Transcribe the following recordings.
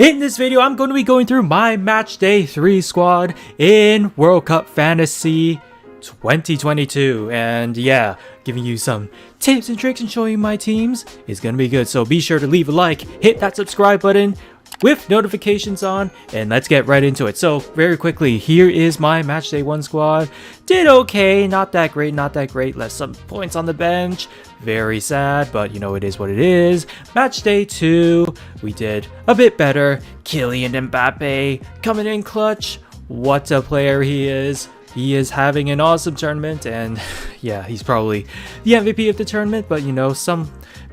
In this video, I'm going to be going through my Matchday 3 squad in World Cup Fantasy 2022. And yeah, giving you some tips and tricks and showing you my teams is going to be good. So be sure to leave a like, hit that subscribe button with notifications on, and let's get right into it. So very quickly, here is my Matchday 1 squad. Did okay, not that great, left some points on the bench. Very sad, but you know, it is what it is. Matchday 2, we did a bit better. Kylian Mbappe coming in clutch. What a player he is. He is having an awesome tournament, and yeah, he's probably the MVP of the tournament, but you know, some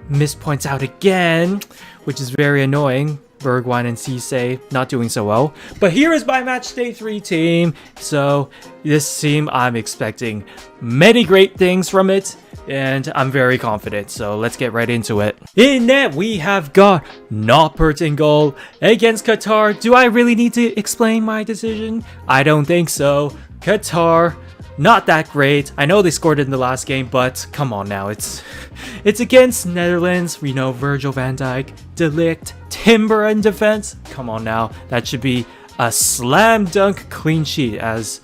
missed points out again, which is very annoying. Bergwijn and Cisse not doing so well. But here is my Matchday 3 team. So this team, I'm expecting many great things from it, and I'm very confident. So let's get right into it. In net, we have got Noppert in goal against Qatar. Do I really need to explain my decision? I don't think so. Qatar, not that great. I know they scored in the last game, but come on now. It's against Netherlands. You know, Virgil van Dijk, De Ligt, Timber in defense. Come on now. That should be a slam dunk clean sheet, as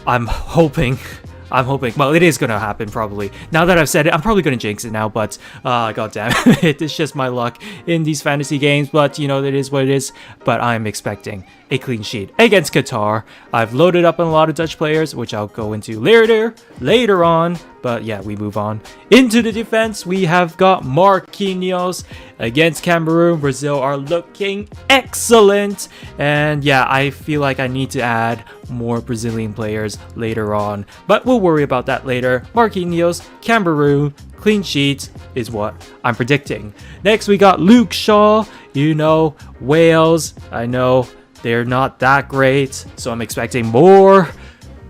I'm hoping. Well, it is going to happen probably. Now that I've said it, I'm probably going to jinx it now, but god damn it. It's just my luck in these fantasy games, but you know, it is what it is. But I'm expecting a clean sheet against Qatar. I've loaded up on a lot of Dutch players, which I'll go into later on. But yeah, we move on. Into the defense, we have got Marquinhos against Cameroon. Brazil are looking excellent. And yeah, I feel like I need to add more Brazilian players later on, but we'll worry about that later. Marquinhos, Cameroon, clean sheet is what I'm predicting. Next, we got Luke Shaw. You know, Wales. I know they're not that great, so I'm expecting more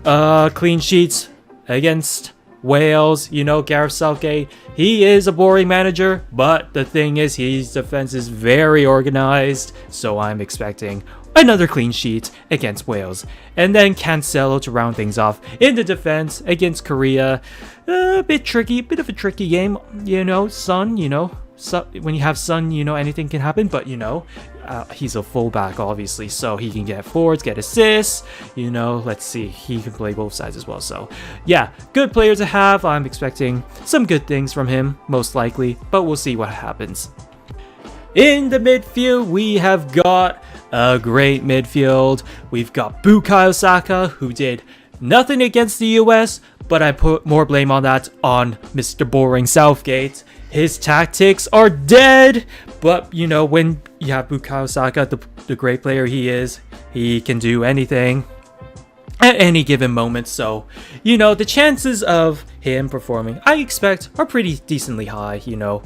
clean sheets against Wales. You know, Gareth Southgate, he is a boring manager, but the thing is, his defense is very organized, so I'm expecting another clean sheet against Wales. And then Cancelo to round things off in the defense against Korea. A bit of a tricky game, you know. Son, you know, when you have Son, you know, anything can happen, but you know, he's a fullback obviously, so he can get forwards, get assists, you know. Let's see, he can play both sides as well. So yeah, good player to have. I'm expecting some good things from him, most likely, but we'll see what happens. In the midfield, we have got a great midfield. We've got Bukayo Saka, who did nothing against the US, but I put more blame on that on Mr. Boring Southgate. His tactics are dead, but you know, when you have Bukayo Saka, the great player he is, he can do anything at any given moment. So, you know, the chances of him performing, I expect, are pretty decently high, you know.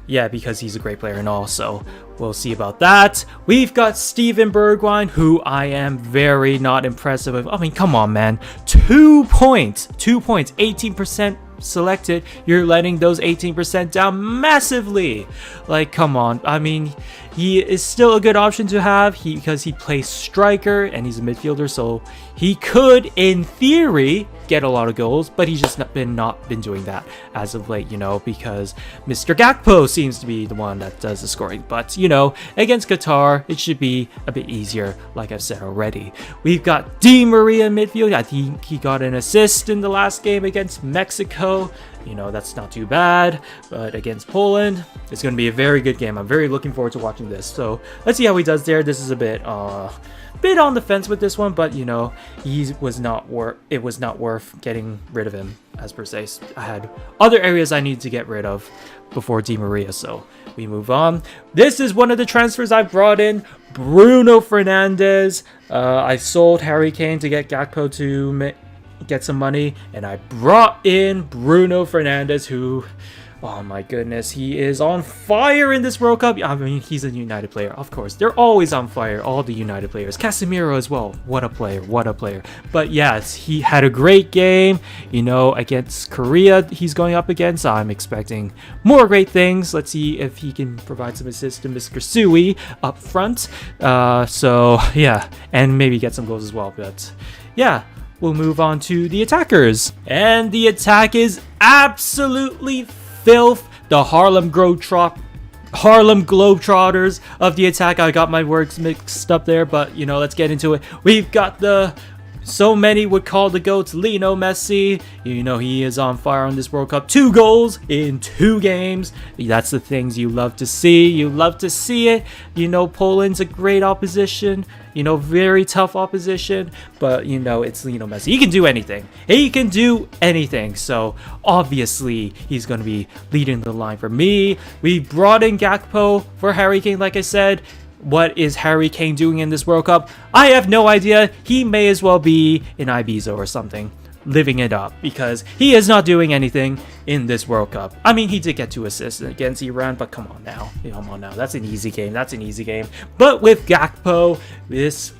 Yeah, because he's a great player and all, so we'll see about that. We've got Steven Bergwijn, who I am very not impressed with. I mean, come on, man. 2 points, 18% selected. You're letting those 18% down massively. Like, come on. I mean, he is still a good option to have because he plays striker and he's a midfielder, so he could, in theory, get a lot of goals, but he's just not been doing that as of late, you know, because Mr. Gakpo seems to be the one that does the scoring. But you know, against Qatar, it should be a bit easier, like I've said already. We've got Di Maria midfield. I think he got an assist in the last game against Mexico. You know, that's not too bad, but against Poland, it's going to be a very good game. I'm very looking forward to watching this. So let's see how he does there. This is a bit on the fence with this one, but you know, it was not worth getting rid of him, as per se. I had other areas I need to get rid of before Di Maria, so we move on. This is one of the transfers I brought in, Bruno Fernandes. I sold Harry Kane to get Gakpo to get some money, and I brought in Bruno Fernandes, who, oh my goodness, he is on fire in this World Cup. I mean, he's a United player, of course. They're always on fire, all the United players. Casemiro as well. What a player. But yes, he had a great game, you know, against Korea he's going up against. I'm expecting more great things. Let's see if he can provide some assists to Mr. Sui up front. So yeah, and maybe get some goals as well. But yeah, we'll move on to the attackers. And the attack is absolutely filth. The Harlem Harlem Globetrotters of the attack. I got my words mixed up there, but you know, let's get into it. We've got the so many would call the GOAT Lionel Messi. You know, he is on fire on this World Cup. 2 goals in 2 games. That's the things you love to see. You love to see it. You know, Poland's a great opposition. You know, very tough opposition. But, you know, it's Lionel Messi. He can do anything. He can do anything. So, obviously, he's going to be leading the line for me. We brought in Gakpo for Harry Kane, like I said. What is Harry Kane doing in this World Cup? I have no idea. He may as well be in Ibiza or something, living it up, because he is not doing anything in this World Cup. I mean, he did get 2 assists against Iran, but come on now. Come on now. That's an easy game. That's an easy game. But with Gakpo,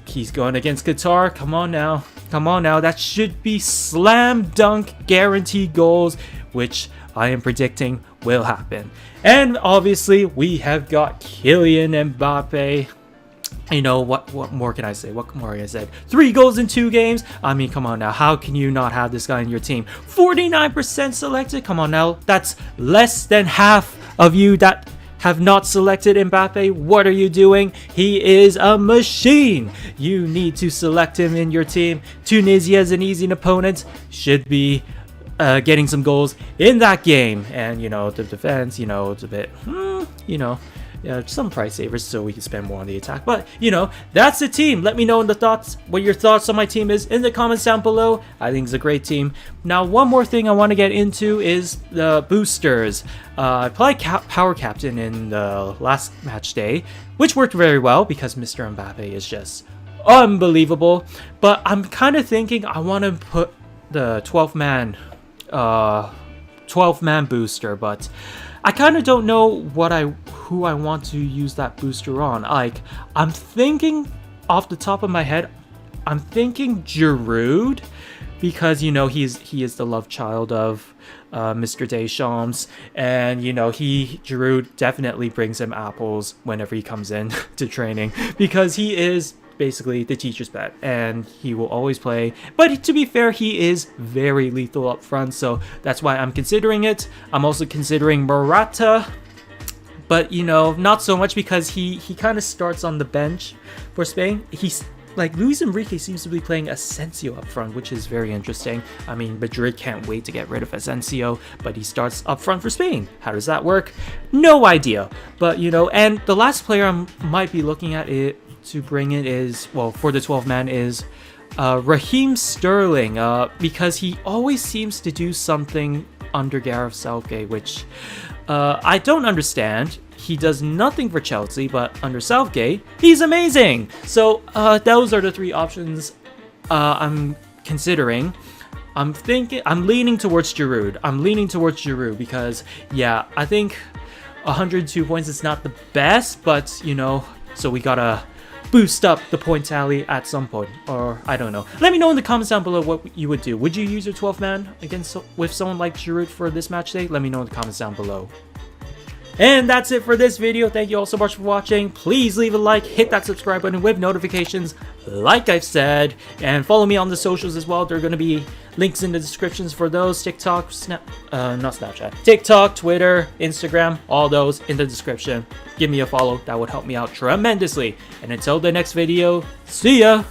he's going against Qatar. Come on now. Come on now. That should be slam dunk guaranteed goals, which I am predicting will happen. And obviously, we have got Kylian Mbappe. You know, what more can I say? What more can I say? 3 goals in 2 games. I mean, come on now. How can you not have this guy in your team? 49% selected. Come on now. That's less than half of you that have not selected Mbappe. What are you doing? He is a machine. You need to select him in your team. Tunisia is an easy opponent. Should be getting some goals in that game. And, you know, the defense, you know, it's a bit, you know, some price savers so we can spend more on the attack. But, you know, that's the team. Let me know in the thoughts what your thoughts on my team is in the comments down below. I think it's a great team. Now, one more thing I want to get into is the boosters. I played Power Captain in the last match day, which worked very well because Mr. Mbappe is just unbelievable. But I'm kind of thinking I want to put the 12-man booster, but I kind of don't know who I want to use that booster on. Like, I'm thinking off the top of my head, I'm thinking Giroud, because, you know, he is the love child of Mr. Deschamps, and, you know, Giroud definitely brings him apples whenever he comes in to training, because he is basically the teacher's pet, and he will always play. But to be fair, he is very lethal up front, so that's why I'm considering it. I'm also considering Morata, but, you know, not so much, because he kind of starts on the bench for Spain. He's like, Luis Enrique seems to be playing Asensio up front, which is very interesting. I mean, Madrid can't wait to get rid of Asensio, but he starts up front for Spain. How does that work? No idea. But, you know, and the last player I might be looking at it to bring in is, well, for the 12-man is Raheem Sterling, because he always seems to do something under Gareth Southgate, which I don't understand. He does nothing for Chelsea, but under Southgate, he's amazing. So those are the 3 options I'm considering. I'm leaning towards Giroud. Because, yeah, I think 102 points is not the best, but, you know, so we gotta boost up the point tally at some point, or I don't know. Let me know in the comments down below what you would do. Would you use your 12th man with someone like Giroud for this match day? Let me know in the comments down below. And that's it for this video. Thank you all so much for watching. Please leave a like, hit that subscribe button with notifications, like I've said, and follow me on the socials as well. There are going to be links in the descriptions for those. TikTok, not Snapchat, TikTok, Twitter, Instagram, all those in the description. Give me a follow. That would help me out tremendously. And until the next video, see ya!